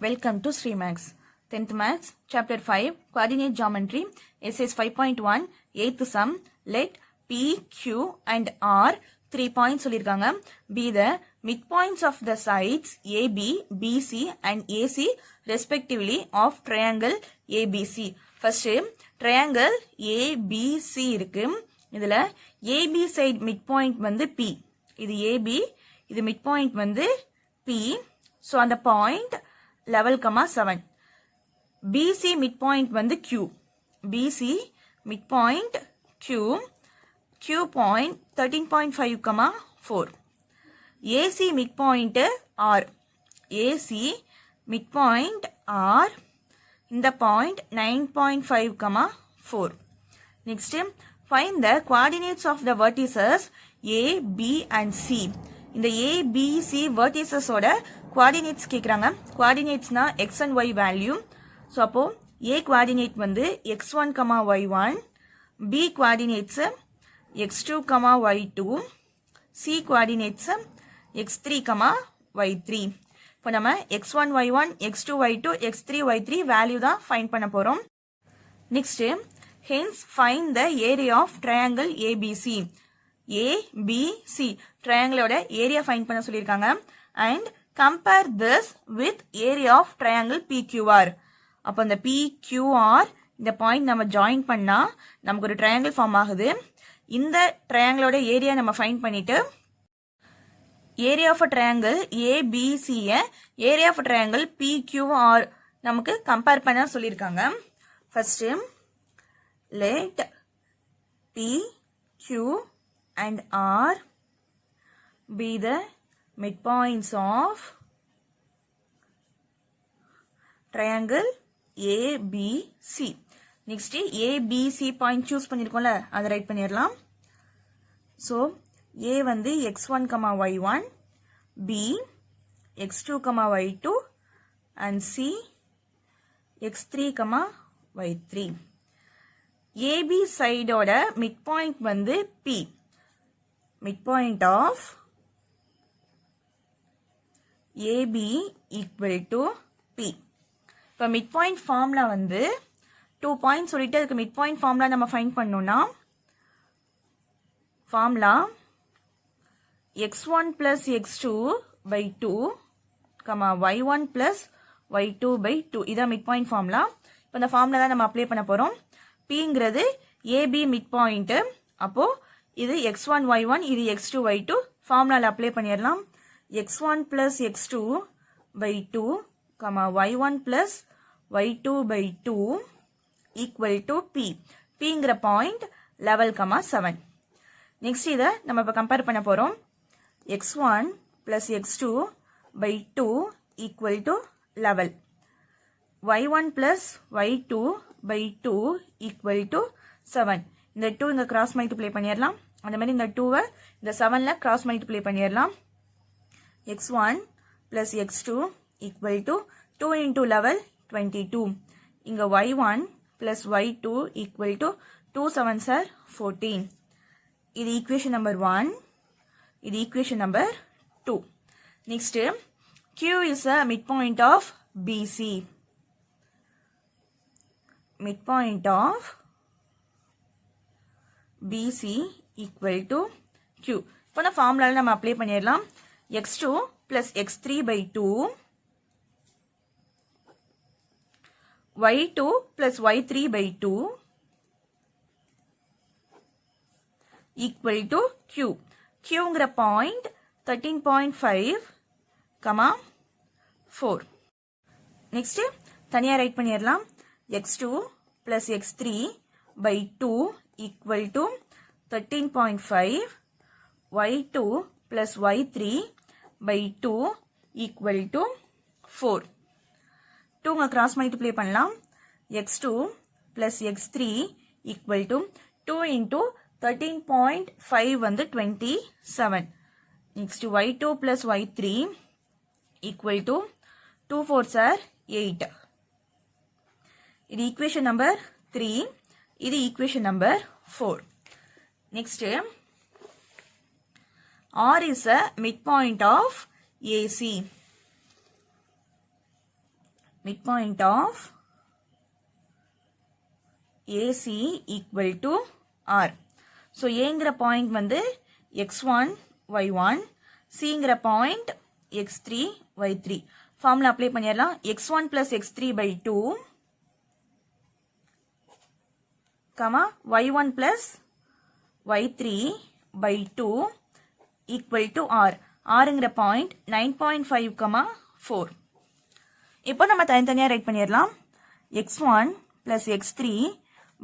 Welcome to Sri Max. 10th Max, Chapter 5, Coordinate Geometry, Essays 5.1, 8th Sum, let P, Q and R 3 points சொல்லிருக்காங்க. Be the midpoints of the sides AB, BC and AC respectively of triangle ABC. First, triangle ABC இருக்கு. இதுல AB side midpoint வந்து P. இது AB, இது midpoint வந்து P. So, அந்த point level, 7. BC midpoint வந்து Q. BC midpoint Q. Q point 13.5, 4. AC midpoint R. AC midpoint R. இந்த point 9.5, 4. Next, find the coordinates of the vertices A, B and C. இந்த A, B, C vertices ஓட coordinates கேக்குறாங்க. coordinates na x and y value. So, அப்போ A coordinate வந்து x1, y1. B coordinates x2, y2. C coordinates x3, y3. இப்போ நம்ம x1, y1, x2, y2, x3, y3 value தான் find பண்ண போறோம். Next, hence find the area of triangle ABC. ABC triangle ஓட area find பண்ண சொல்லிருக்காங்க. And compare this with area of triangle PQR. அப்போ இந்த PQR இந்த பாயிண்ட் நம்ம ஜாயின் பண்ணா நமக்கு ஒரு ட்ரையாங்கிள் ஃபார்ம் ஆகுது. இந்த ட்ரையாங்கிளோட ஏரியா நம்ம ஃபைண்ட் பண்ணிட்டு area of a triangle ABC area of a triangle PQR நமக்கு கம்பேர் பண்ண சொல்லியிருக்காங்க. First let PQ and R be the midpoints of triangle ABC. Next, ABC point choose பண்ணிருக்கோம்ல அதை ரைட் பண்ணிரலாம். So, A வந்து x1, y1, B x2, y2 and C x3, y3. AB side ஓட midpoint வந்து P. Midpoint of AB equal to P. இப்போ midpoint formula வந்து 2 points சொல்லிட்டு அதுக்கு midpoint formula நம்ம find பண்ணோம்னா formula x1 plus x2 by 2, y1 plus y2 by 2. இதான் midpoint formula. இப்போ இந்த formula தான் நம்ம அப்ளை பண்ண போறோம். Pங்கிறது AB midpoint. அப்போ இது x1, y1, இது x2, y2. formula அப்ளை பண்ணிரலாம். x1 plus x2 by 2, y1 plus y2 by 2 equal to P. Pங்கிற point level, 7. Next இதை நம்ம இப்ப compare பண்ண போறோம். x1 plus x2 by 2 equal to level. y1 plus y2 by 2 equal to 7. இந்த 2 இங்க cross multiply பண்ணிரலாம். அந்த மாதிரி இந்த 2 இந்த 7ல cross multiply பண்ணிரலாம். x1 plus x2 equal to 2 into level 22. இங்க y1 plus y2 equal to 2 7s are 14. இது equation number 1. இது equation number 2. Next, Q is a midpoint of BC. Midpoint of BC equal to Q. இப்போ இந்த ஃபார்முலால நம்ம apply பண்ணிரலாம். x2 plus x3 by 2, y2 plus y3 by 2 equal to Q. Qங்கிற point 13.5, 4. Next, தனியா right பண்ணிரலாம். x2 plus x3 by 2 equal to 13.5, y2 plus y3 by 2 equal to 4. 2 ங்க cross multiply பண்ணலாம். x2 plus x3 equal to 2 into 13.5 வந்து 27. Next, y2 plus y3 equal to 2 4s are 8. இது equation number 3. இது equation number 4. Next, R is a midpoint of AC. midpoint of AC equal to R. So Aங்கிற point வந்து x1, y1, Cங்கிற point x3, y3. Formula apply பண்ணிடலாம். x1 plus x3 by 2, y1 plus y3 by 2 equal to R. Rங்கிற point 9.5, 4. இப்போ நம்ம தனித்தனியா right பண்ணிடலாம். x1 plus x3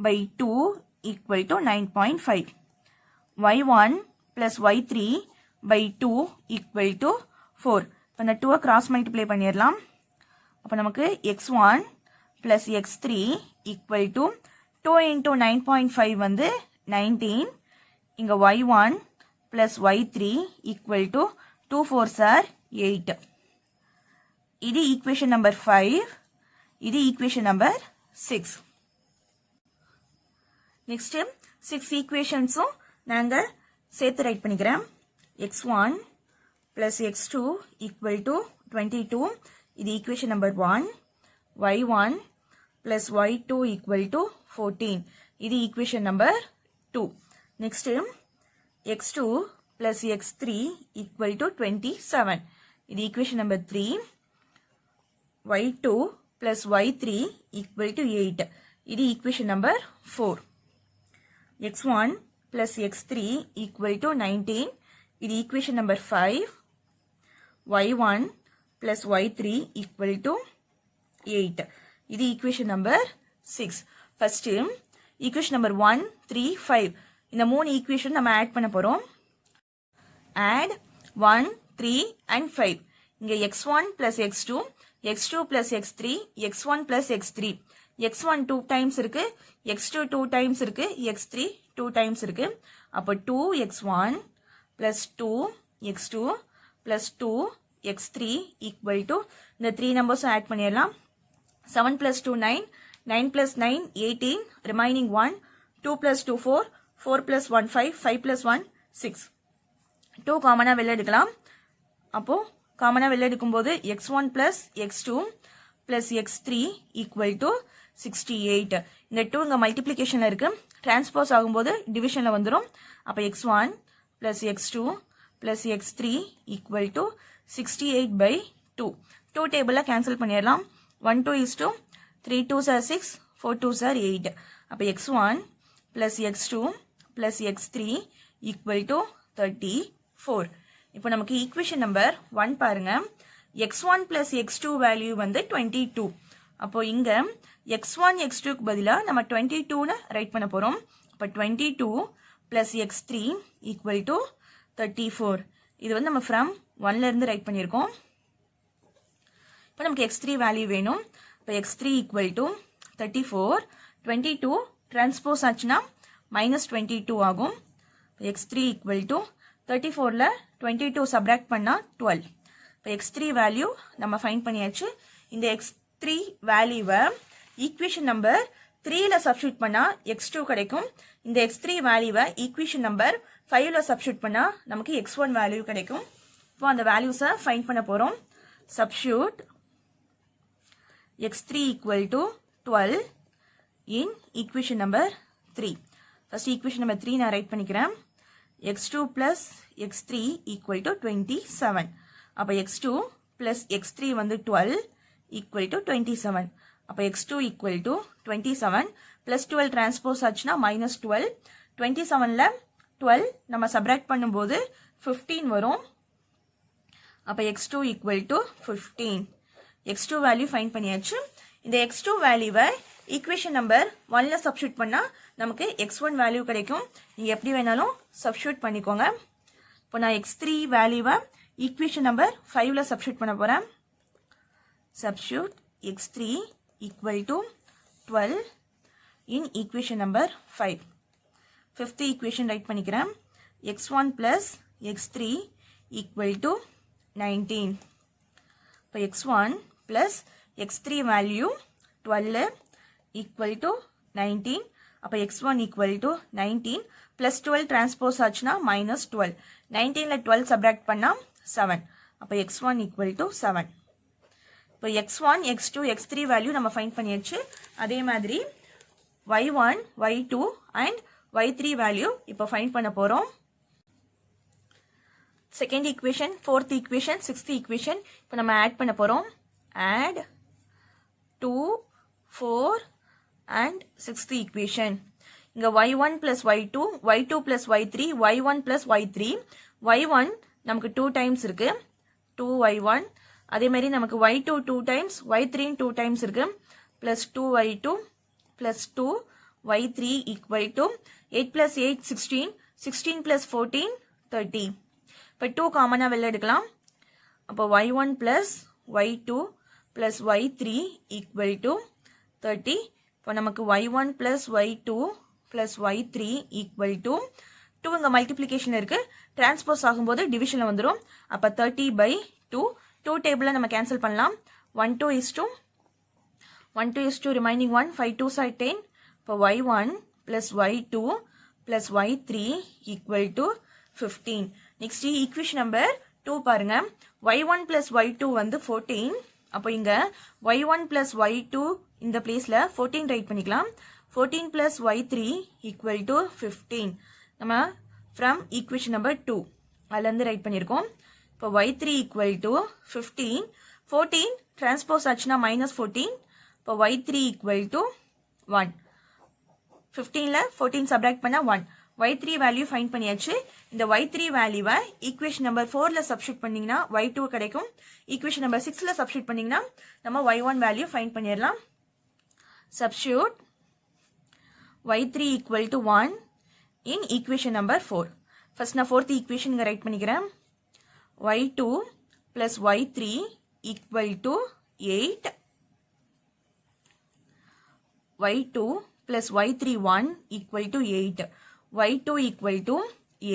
by 2 equal to 9.5. y1 plus y3 by 2 equal to 4. இப்போ இந்த 2 cross multiply பண்ணிடலாம். அப்போ நமக்கு x1 plus x3 equal to 2 into 9.5 வந்து 19. இங்க y1 plus y3 equal to 2 4s are 8. இது equation number 5. இது equation number 6. Next 6 equationsம் நாங்க சேர்த்து ரைட் பண்ணிக்கிறேன். x1 plus x2 equal to 22. இது equation number 1. y1 plus y2 equal to 14. இது equation number 2. Next x2 plus x3 equal to 27. இது equation number 3. y2 plus y3 equal to 8. இது equation number 4. x1 plus x3 equal to 19. இது equation number 5. y1 plus y3 equal to 8. இது equation number 6. First equation number 1, 3, 5. இந்த மூணு equation நம்ம add பண்ண போறோம். Add 1, 3 and 5. இங்க x1 plus x2, x2 plus x3, x1 plus x3. x1 2 times இருக்கு, x2 2 times இருக்கு, x3 2 times இருக்கு. அப்போ 2x1 plus 2x2 plus 2x3 equal to இந்த 3 numbers add பண்ணிடலாம். 7 plus 2 9, 9 plus 9 18, remaining 1, 2 plus 2 4, 4 plus 1 5, 5 plus 1 6. 2 காமனா வெளில எடுக்கலாம். அப்போ காமனா வெளில எடுக்கும்போது x1 plus x2 plus x3 equal to 68. இந்த 2 இங்க மல்டிப்ளிகேஷன்ல இருக்கு, டிரான்ஸ்போஸ் ஆகும்போது டிவிஷன்ல வந்துரும். அப்ப x1 plus x2 plus x3 equal to 68 by 2. 2 டேபிள்ல கேன்சல் பண்ணிடலாம். 1 2 is 2, 3 2s are 6, 4 2s are 8. அப்ப x1 plus x2 plus x3 equal to 34. இப்போ நமக்கு ஈக்குவேஷன் நம்பர் 1 பாருங்க. x1 plus x2 வேல்யூ வந்து 22. அப்போ இங்க x1 x2க்கு பதிலா நம்ம 22னு ரைட் பண்ண போறோம். அப்ப 22 plus x3 equal to 34. இது வந்து நம்ம from 1ல இருந்து ரைட் பண்ணியிருக்கோம். இப்போ நமக்கு x3 வேல்யூ வேணும். இப்போ x3 equal to 34. 22 டிரான்ஸ்போஸ் ஆச்சுன்னா -22 ஆகும். x3 equal to 34ல 22 சப்ராக்ட் பண்ணா 12. இப்போ x3 வேல்யூ நம்ம ஃபைண்ட் பண்ணியாச்சு. இந்த x3 வேல்யூவை ஈக்குவேஷன் நம்பர் 3ல சப்ஸ்டிட்யூட் பண்ணா x2 கிடைக்கும். இந்த x3 வேல்யூவை ஈக்குவேஷன் நம்பர் 5ல சப்ஸ்டிட்யூட் பண்ணா நமக்கு x1 வேல்யூ கிடைக்கும். இப்போ அந்த வேல்யூஸை ஃபைண்ட் பண்ண போறோம். Substitute x3 equal to 12 in equation number 3. First equation number 3 நான் ரைட் பண்ணிக்கிறேன். x2 plus x3 equal to 27. அப்ப x2 plus x3 வந்து 12 equal to 27. அப்ப x2 equal to 27 plus 12 transpose ஆச்சுன்னா -12. 27ல 12 நம்ம சப்ராக்ட் பண்ணும்போது 15 வரும். அப்ப x2 equal to 15. x2 value find பண்ணியாச்சு. இந்த x2 வேல்யூவை ஈக்குவேஷன் நம்பர் 1ல சப்ஸ்டிட்யூட் பண்ணா நமக்கு x1 வேல்யூ கிடைக்கும். நீங்க எப்படி வேணாலும் சப்ஸ்டிட்யூட் பண்ணிக்கோங்க. இப்போ நான் x3 வேல்யூவை ஈக்குவேஷன் நம்பர் 5ல சப்ஸ்டிட்யூட் பண்ண போறேன். Substitute x3 equal to 12 in equation number 5. Fifth equation right பண்ணிக்கிறேன். x1 plus x3 equal to 19. இப்போ x1 plus x3 value 12 equal to 19. அப்ப x1 equal to 19 plus 12 transpose ஆச்சுன்னா -12. 19ல 12 subtract பண்ணா 7. அப்ப x1 equal to 7. இப்போ x1 x2 x3 value நம்ம find பண்ணியாச்சு. அதே மாதிரி y1 y2 and y3 value இப்போ ஃபைண்ட் பண்ண போறோம். Second equation, fourth equation, sixth equation இப்போ நம்ம ஆட் பண்ண போறோம். Add 2 4 and sixth equation. இங்க y1 plus y2 y2 plus y3 y1 plus y3 y1 நமக்கு 2 டைம்ஸ் இருக்கு 2y1. அதே மாதிரி நமக்கு y2 2 டைம்ஸ் y3 2 டைம்ஸ் இருக்கு plus 2y2 plus 2y3 equal to 8 plus 8 16 16 plus 14 30. இப்போ 2 காமனா வெளில எடுக்கலாம். அப்போ y1 plus y2 plus y3 equal to 30. இப்போ நமக்கு y1 plus y2 plus y3 equal to 2 இங்க மல்டிப்ளிகேஷன் இருக்கு, டிரான்ஸ்போஸ் ஆகும்போது டிவிஷன்ல வந்துரும். அப்ப 30 by 2 2 டேபிள்ல நம்ம கேன்சல் பண்ணலாம். 1 2 is 2 1 2 is 2 remaining 1 5 2s are 10. இப்போ y1 plus y2 plus y3 equal to 15. Next equation number 2 பாருங்க. y1 plus y2 வந்து 14. அப்போ இங்க y1 plus y2 இந்த பிளேஸ்ல 14 ரைட் பண்ணிக்கலாம். 14 plus y3 equal to 15. நம்ம from equation number 2 அதுல இருந்து ரைட் பண்ணிருக்கோம். இப்போ y3 equal to 15. 14 டிரான்ஸ்போஸ் ஆச்சுன்னா -14. இப்போ y3 equal to 1. 15ல 14 சப்ராக்ட் பண்ணா 1. y3 வேல்யூ ஃபைண்ட் பண்ணியாச்சு. இந்த y3 வேல்யூவை ஈக்குவேஷன் நம்பர் 4ல சப்ஸ்டிட்யூட் பண்ணீங்கன்னா y2 கிடைக்கும். ஈக்குவேஷன் நம்பர் 6ல சப்ஸ்டிட்யூட் பண்ணீங்கன்னா நம்ம y1 வேல்யூ ஃபைண்ட் பண்ணிடலாம். Substitute y3 equal to 1 in equation number 4. First நான் fourth equation இங்க write பண்ணிக்கிறேன். y2 plus y3 equal to 8. y2 plus y3 1 equal to 8. y2 equal to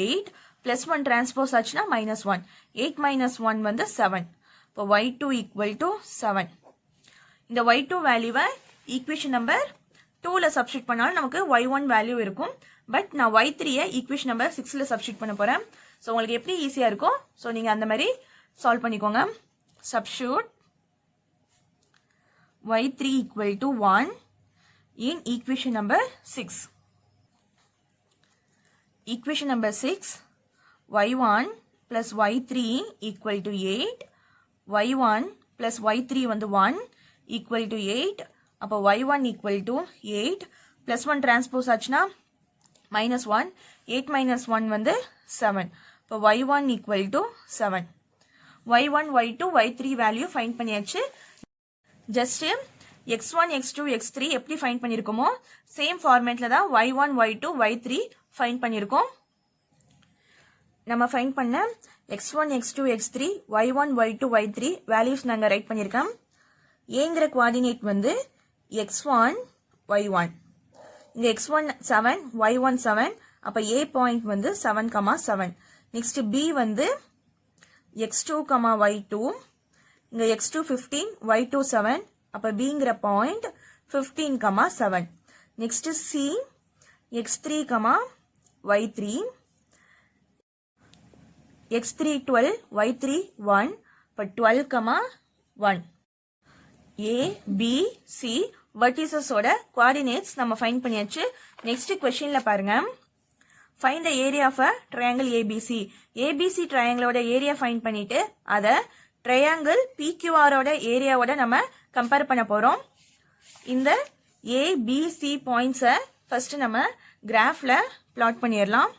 8 plus 1 transpose ஆச்சுனா -1. 8 minus 1 வந்து 7. இப்போ y2 equal to 7. இந்த y2 வேல்யூவை equation number 2ல substitute பண்ணாலும் நமக்கு y1 வேல்யூ இருக்கும். பட் நான் y3யை ஈக்குவேஷன் நம்பர் 6ல சப்ஸ்டிட்யூட் பண்ண போறேன். ஸோ உங்களுக்கு எப்படி ஈஸியா இருக்கும், ஸோ நீங்க அந்த மாதிரி சால்வ் பண்ணிக்கோங்க. Substitute y3 equal to 1 in equation number 6. Equation number 6, y1 plus y3 equal to 8. y1 plus y3 வந்து 1 equal to 8. அப்போ y1 equal to 8 plus 1 transpose ஆச்சுனா -1. 8 minus 1 வந்து 7. இப்போ y1 equal to 7. y1 y2 y3 value find பண்ணியாச்சு. Just x1 x2 x3 எப்படி find பண்ணிருக்கோமோ same ஃபார்மேட்ல தான் y1 y2 y3 find பண்ணிருக்கோம். நம்ம ஃபைண்ட் பண்ண x1 x2 x3 y1 y2 y3 values நாங்க ரைட் பண்ணிருக்கோம். ஏங்கிற கோஆர்டினேட் வந்து x1 y1. இங்க x1 7 y1 7. அப்ப a பாயிண்ட் வந்து 7,7. நெக்ஸ்ட் b வந்து x2, y2. இங்க x2 15 y2 7. அப்ப bங்கிற point 15,7. Next c x3, y3. x3 12 y3 1. அப்ப 12,1. A, B, C vertices ஓட coordinates நம்ம ஃபைண்ட் பண்ணியாச்சு. நெக்ஸ்ட் क्वेश्चनல பாருங்க. Find the area of a triangle ABC. ABC triangleோட ஏரியா ஃபைண்ட் பண்ணிட்டு அத triangle PQR ஓட ஏரியாவோட நம்ம கம்பேர் பண்ண போறோம். இந்த ABC பாயிண்ட்ஸை ஃபர்ஸ்ட் நம்ம கிராஃப்ல பிளாட் பண்ணிடலாம்.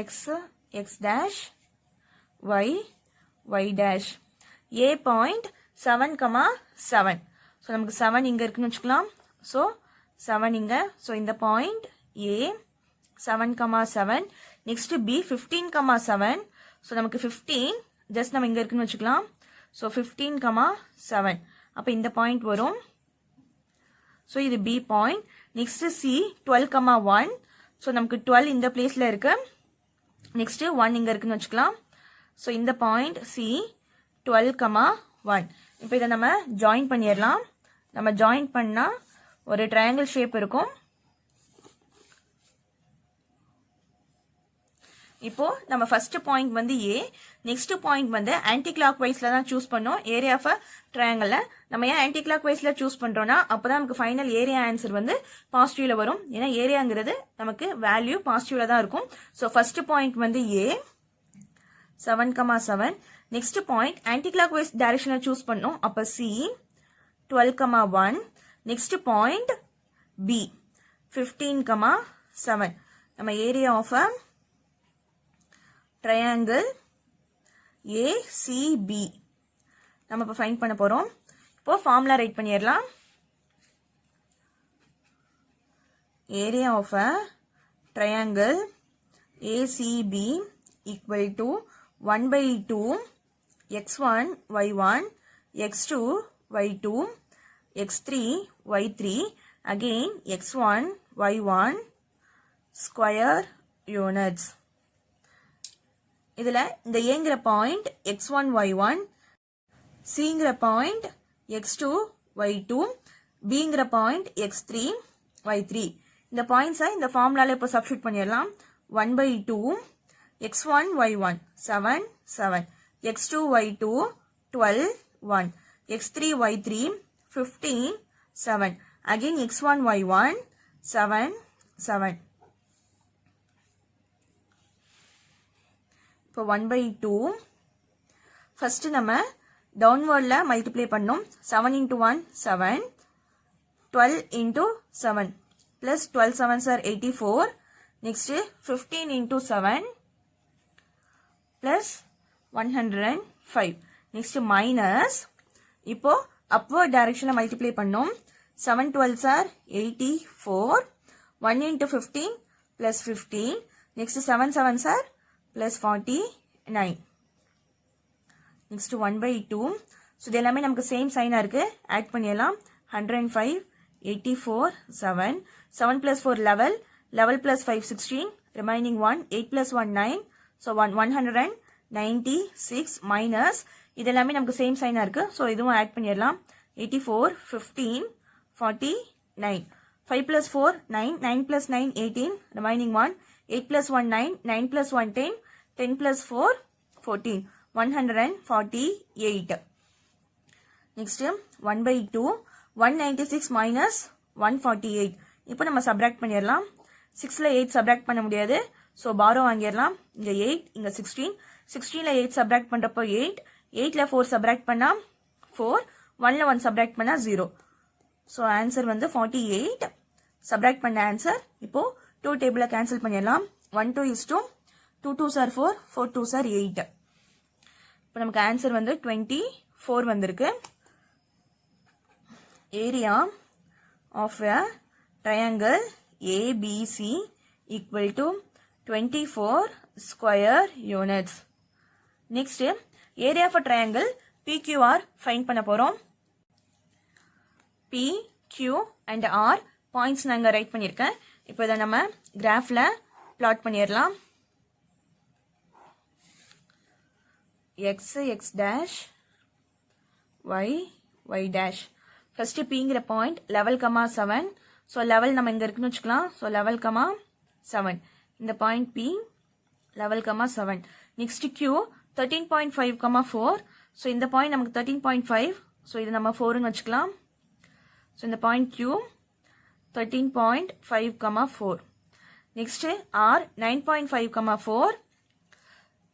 x x dash y y dash. A point 7,7. So நமக்கு 7 இங்க இருக்குன்னு வச்சுக்கலாம். ஸோ 7 இங்க. ஸோ இந்த point A 7,7. Next B 15,7. So நமக்கு 15 ஜஸ்ட் நம்ம இங்க இருக்குன்னு வச்சுக்கலாம். ஸோ 15,7. அப்போ இந்த பாயிண்ட் வரும். ஸோ இது B point. Next C 12,1. So நமக்கு 12 இந்த பிளேஸ்ல இருக்கு. நெக்ஸ்ட் 1 இங்க இருக்குன்னு வச்சுக்கலாம். ஸோ இந்த பாயிண்ட் C 12,1. இப்போ இதை நம்ம ஜாயின் பண்ணிடலாம். நம்ம ஜாயின் பண்ணா ஒரு ட்ரையாங்கிள் ஷேப் இருக்கும். இப்போ நம்ம ஃபர்ஸ்ட் பாயிண்ட் வந்து ஏ, நெக்ஸ்ட் பாயிண்ட் வந்து ஆன்டி கிளாக் வைஸ்ல தான் சூஸ் பண்ணோம் ஏரியா ஆஃப் ட்ரையாங்கிள். நம்ம ஏன் ஆன்டி கிளாக் வைஸ்ல சூஸ் பண்றோம்னா அப்பதான் நமக்கு ஃபைனல் ஏரியா ஆன்சர் வந்து பாசிட்டிவ்ல வரும். ஏன்னா ஏரியாங்கிறது நமக்கு வேல்யூ பாசிட்டிவ்ல தான் இருக்கும். ஸோ ஃபர்ஸ்ட் பாயிண்ட் வந்து A 7,7. Next point anticlockwise டைரக்ஷன்ல சூஸ் பண்ணோம். அப்ப சி 12,1. Next point B 15,7. நம்ம ஏரியா ஆஃப் ட்ரையாங்கிள் ACB நம்ம இப்போ ஃபைண்ட் பண்ண போறோம். இப்போ ஃபார்முலா ரைட் பண்ணிடலாம். Area of a triangle ACB equal to 1/2 x1 y1 x2 y2 x3 y3 again x1 y1 square units. இதுல இந்த ஏங்கிற பாயிண்ட் x1 y1, cங்கிற பாயிண்ட் x2 y2, bங்கிற பாயிண்ட் x3 y3. இந்த பாயிண்ட்ஸை இந்த ஃபார்முலால இப்போ சப்ஸ்டிட்யூட் பண்ணிடலாம். 1/2 x1 y1 7 7, x2 y2 12 1, x3 y3 15 7, again x1 y1 7 7. இப்போ 1/2 ஃபர்ஸ்ட் நம்ம டவுன்வர்ட்ல மல்டிப்ளை பண்ணோம். 7 into 1 7, 12 into 7 plus 12 7s are 84. Next 15 into 7 plus 105. Next minus, இப்போ upward directionல மல்டிப்ளை பண்ணோம். 7 12s are 84. 1 into 15 plus 15. Next 7 7s are plus 49. Next 1/2. So இது எல்லாமே நமக்கு same China இருக்கு. Add பண்ணிடலாம். 105, 84, 7. 7 plus 4 11. 11 plus 5 16. Remaining 1. 8 plus 1 9. So 196 minus. இது எல்லாமே நமக்கு சேம் சைனா இருக்கு. So இதுவும் ஆட் பண்ணிடலாம். 84, 15, 49. 5 plus 4 9. 9 plus 9 18. Remaining 1. 8 plus 1 9. 9 plus 1 10. 10 plus 4 14. 148. Next 1/2. 196 minus 148. இப்போ நம்ம சப்ராக்ட் பண்ணிடலாம். 6ல 8 சப்ராக்ட் பண்ண முடியாது. ஸோ பாரோ வாங்கிடலாம். இங்க 8, இங்க 16. 16ல 8 சப்ராக்ட் பண்றப்போ 8. 8ல 4 சப்ராக்ட் பண்ணா 4. 1ல 1 சப்ராக்ட் பண்ணா 0. ஸோ ஆன்சர் வந்து 48. சப்ராக்ட் பண்ண ஆன்சர். இப்போ 2 டேபிள கேன்சல் பண்ணிடலாம். 1 2 is 2. 2 2s are 4. 4 2s are 8. இப்போ நமக்கு ஆன்சர் வந்து 24 வந்திருக்கு. Area of a triangle ABC equal to 24 square units. Next, area of a triangle PQR find பண்ண போறோம். P, Q and R points நான் இங்க ரைட் பண்ணியிருக்கேன். இப்போ இதை நம்ம கிராஃப்ல பிளாட் பண்ணிடலாம். X, X dash, Y, Y dash. First Pங்கிற point eleven comma 7. So eleven நம்ம இங்க இருக்குன்னு வச்சுக்கலாம். So eleven comma 7. இந்த point P eleven comma 7. Next Q 13.5 comma 4. So இந்த பாயிண்ட் நமக்கு 13.5. ஸோ இது நம்ம 4ன்னு வச்சுக்கலாம். ஸோ இந்த point Q 13.5 comma 4. Next R 9.5 comma 4.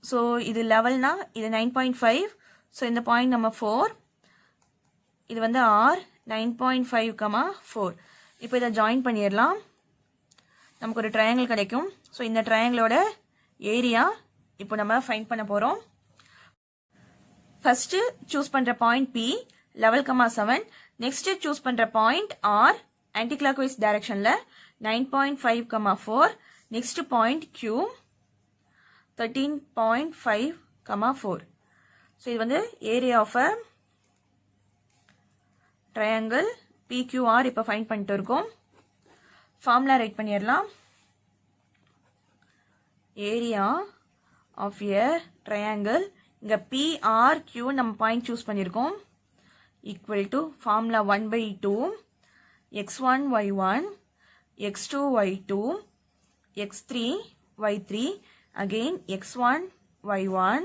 So இது லெவல்னா இது 9.5. ஸோ இந்த பாயிண்ட் நம்ம 4. இது வந்து R 9.5 கமா 4. இப்போ இதை ஜாயின் பண்ணிடலாம். நமக்கு ஒரு ட்ரையாங்கிள் கிடைக்கும். ஸோ இந்த ட்ரையாங்கிளோட ஏரியா இப்போ நம்ம ஃபைண்ட் பண்ண போறோம். ஃபர்ஸ்ட் சூஸ் பண்ற point P eleven comma 7. Next choose பண்ற point R anticlockwise டைரக்ஷன்ல 9.5 comma 4. Next point Q 13.5 comma 4. So இது வந்து area of a triangle PQR இப்போ ஃபைண்ட் பண்ணிட்டு இருக்கோம். ஃபார்முலா ரைட் பண்ணிடலாம். ஏரியா ஆஃப் எ ட்ரையாங்கிள் இங்க PRQ நம்ம பாயிண்ட் சூஸ் பண்ணியிருக்கோம். Equal to formula 1/2 x1 y1 x2 y2 x3 y3 again x1 y1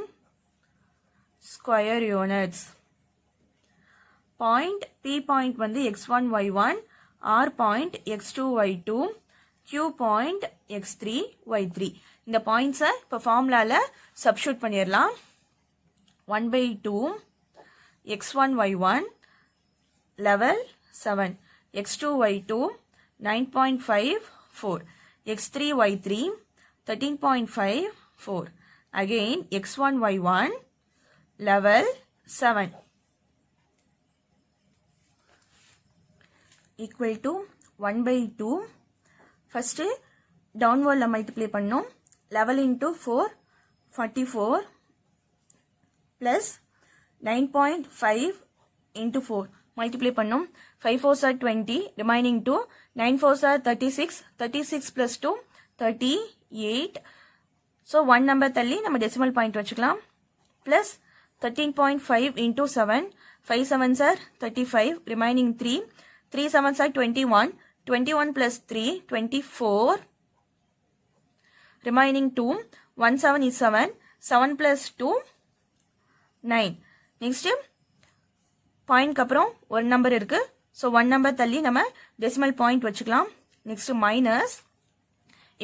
square units. Point P point வந்து x1 y1, R point x2 y2, Q point x3 y3. இந்த points இப்போ formulaல substitute பண்ணிரலாம். 1 by 2 x1 y1 level 7, x2 y2 9.54, x3 y3 13.54, again x1 y1 level 7 equal to 1 by 2. first downward multiply பண்ணோம். 11 into 4 44 plus 9.5 into 4 multiply பண்ணோம். 5 4s are 20, remaining 2, 9 4s are 36, 36 plus 2 38. so 1 number தள்ளி நம்ம decimal point வச்சுக்கலாம். plus 13.5 into 7, 5 7s are 35, remaining 3, 3 7s are 21, 21 plus 3 24, remaining 2, 1 7 is 7, 7 plus 2 9. next point அப்புறம் ஒரு number இருக்கு. so 1 number தள்ளி நம்ம decimal point வச்சுக்கலாம். next minus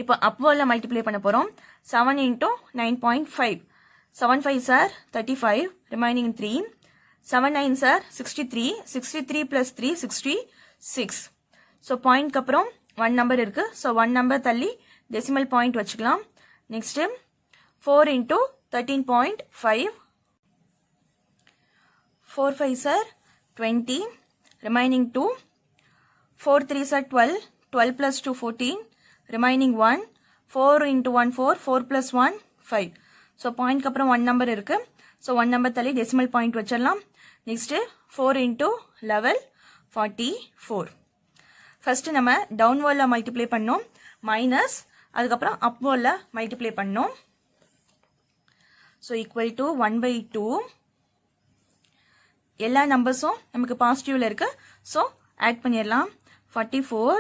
இப்போ upwardல multiply பண்ண போறோம். 7 into 9.5, 7 5s are 35, remaining 3, 7 9s are 63, 63 plus 3 66. so point அப்புறம் 1 number இருக்கு. so 1 number தள்ளி decimal point வச்சுக்கலாம். next 4 into 13.5, 4 5s are 20, remaining 2, 4 3s are 12, 12 plus 2 14, remaining 1, 4 into 1 4, 4 plus 1 5. so point அப்புறம் 1 number இருக்கு. so 1 number தள்ளி decimal point வச்சிடலாம். next 4 into 11 44. first நம்ம downwardல multiply பண்ணோம், minus அதுக்கப்புறம் upwardல multiply பண்ணோம். so equal to 1 by 2. எல்லா நம்பர்ஸும் நமக்கு பாசிட்டிவ்ல இருக்கு. so ஆட் பண்ணிடலாம். 44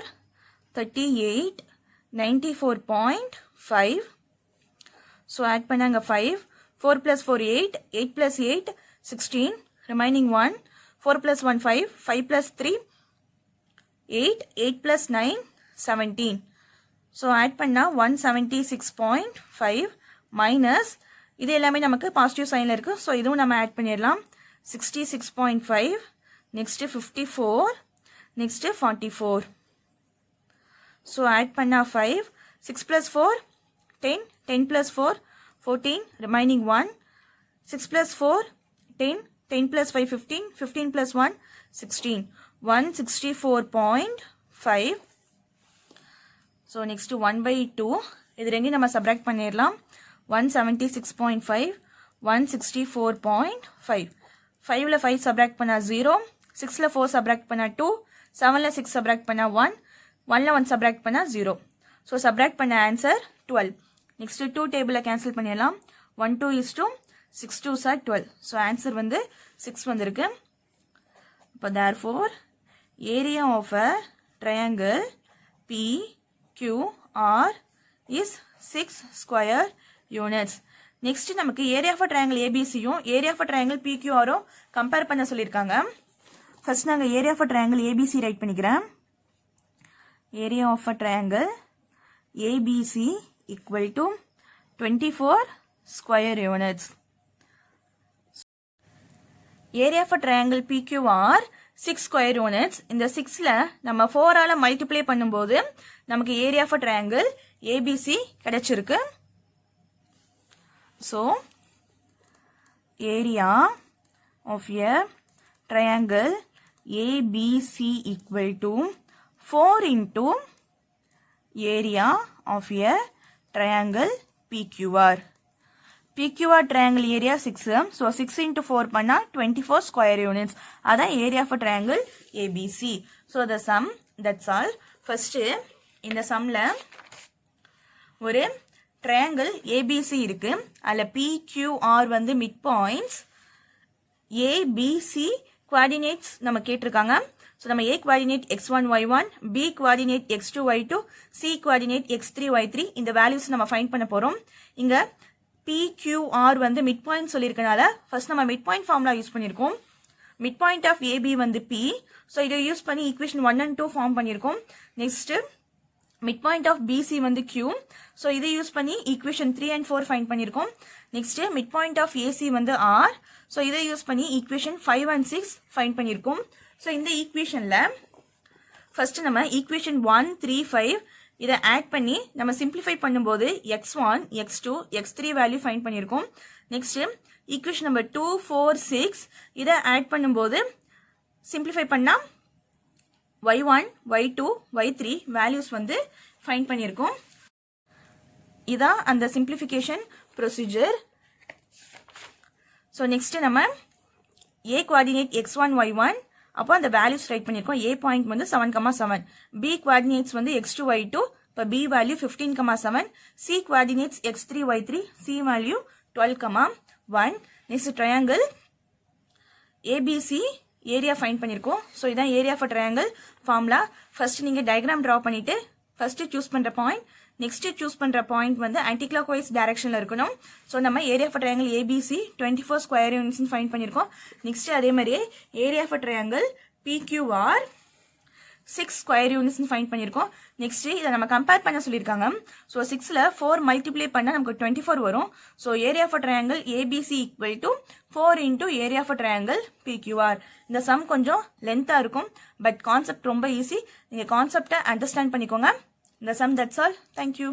38 94.5. so ஆட் பண்ணாங்க 5, 4 plus 4 8, 8 plus 8 16, remaining 1, 4 plus 1 5, 5 plus 3 8, 8 plus 9 17. so add பண்ணா 176.5 minus இது எல்லாமே நமக்கு பாசிட்டிவ் சைன்ல இருக்கு. so இதுவும் நம்ம ஆட் பண்ணிடலாம். 66.5, next 54, next 44. so add பண்ணா 5, 6 plus 4 10, 10 plus 4 14, remaining 1, 6 plus 4 10, 10 plus 5 15, 15 plus 1 16, 164.5. so next 1 by 2, இது ரெண்டையும் நம்ம subtract பண்ணிடலாம். 176.5, 164.5. 5ல 5 subtract பண்ணா 0, 6ல 4 subtract பண்ணா 2, 7ல 6 subtract பண்ணா 1, 1ல 1 subtract பண்ணா 0. so subtract பண்ண answer 12. next 2 டேபிள cancel பண்ணிடலாம். 1 2 is to 6 2s are 12. so answer வந்து 6 வந்திருக்கு. இப்போ therefore area of a triangle PQR is 6 square units. next நமக்கு area of a triangle ABCயும் area of a triangle PQRம் கம்பேர் பண்ண சொல்லிருக்காங்க. ஃபர்ஸ்ட் நாங்க area of a triangle ABC write பண்ணிக்கிறேன். area of a triangle ABC equal to 24 square units. area of a triangle PQR 6 square units. இந்த 6ல நம்ம 4 ஆல multiply பண்ணும்போது நமக்கு area of a triangle ABC கிடைச்சிருக்கு. so area of a triangle ABC equal to 4 into area of a triangle PQR. PQR triangle area 6. so 6 into 4 பண்ணா 24 square units. அதான் area of a triangle ABC. so the sum, that's all. first இந்த sumல ஒரு triangle ABC இருக்கு. அதுல PQR வந்து mid points, ABC coordinates நம்ம கேட்டிருக்காங்க. So நம்ம A coordinate x1 y1, B coordinate x2 y2, C coordinate x3 y3 இந்த values நம்ம ஃபைண்ட் பண்ண போறோம். இங்க PQR வந்து மிட் பாயிண்ட் சொல்லியிருக்கனால ஃபர்ஸ்ட் நம்ம மிட் பாயிண்ட் ஃபார்முலா யூஸ் பண்ணியிருக்கோம். மிட் பாயிண்ட் ஆஃப் AB வந்து P. ஸோ இதை யூஸ் பண்ணி ஈக்குவேஷன் 1 and 2 ஃபார்ம் பண்ணியிருக்கோம். Next mid point of BC வந்து Q. ஸோ இதை யூஸ் பண்ணி ஈக்குவேஷன் 3 and 4 ஃபைண்ட் பண்ணியிருக்கோம். Next mid point of AC வந்து R. ஸோ இதை யூஸ் பண்ணி ஈக்குவேஷன் 5 and 6 ஃபைண்ட் பண்ணியிருக்கோம். ஸோ இந்த ஈக்குவேஷன்ல ஃபர்ஸ்ட் நம்ம ஈக்குவேஷன் 1, 3, 5 இதை ஆட் பண்ணி நம்ம சிம்பிளிஃபை பண்ணும்போது x1, x2, x3 value find பண்ணியிருக்கோம். நெக்ஸ்ட் ஈக்குவேஷன் நம்பர் 2, 4, 6 இதை ஆட் பண்ணும்போது சிம்பிளிஃபை பண்ணா y1, y2, y3 வேல்யூஸ் வந்து ஃபைண்ட் பண்ணியிருக்கோம். இதான் அந்த சிம்பிளிஃபிகேஷன் ப்ரொசீஜர். ஸோ நெக்ஸ்ட் நம்ம A coordinate x1, y1 அப்போ அந்த வேல்யூஸ் ரைட் பண்ணியிருக்கோம். A பாயிண்ட் வந்து 7,7. B coordinates வந்து x2, y2. இப்போ B value 15,7. C coordinates x3, y3. C value 12,1. Next triangle ABC area find பண்ணியிருக்கோம். ஸோ இதான் area for triangle formula. First நீங்கள் diagram draw பண்ணிட்டு ஃபர்ஸ்ட் சூஸ் பண்ணுற point, next choose பண்ணுற point வந்து anti clock wise டைரக்ஷனில் இருக்கணும். ஸோ நம்ம area for triangle ABC 24 square units find பண்ணியிருக்கோம். நெக்ஸ்ட் அதே மாதிரியே area for triangle PQR 6 square units find பண்ணியிருக்கோம். நெக்ஸ்ட் இதை நம்ம கம்பேர் பண்ண சொல்லியிருக்காங்க. ஸோ 6ல் 4 மல்டிப்ளை பண்ணால் நமக்கு 24 வரும். So area for triangle ABC equal to 4 into area for triangle PQR. இந்த சம் கொஞ்சம் லென்த்தாக இருக்கும், பட் கான்செப்ட் ரொம்ப ஈஸி. நீங்கள் கான்செப்டை அண்டர்ஸ்டாண்ட் பண்ணிக்கோங்க. இந்த சம் தட்ஸ் ஆல். தேங்க்யூ.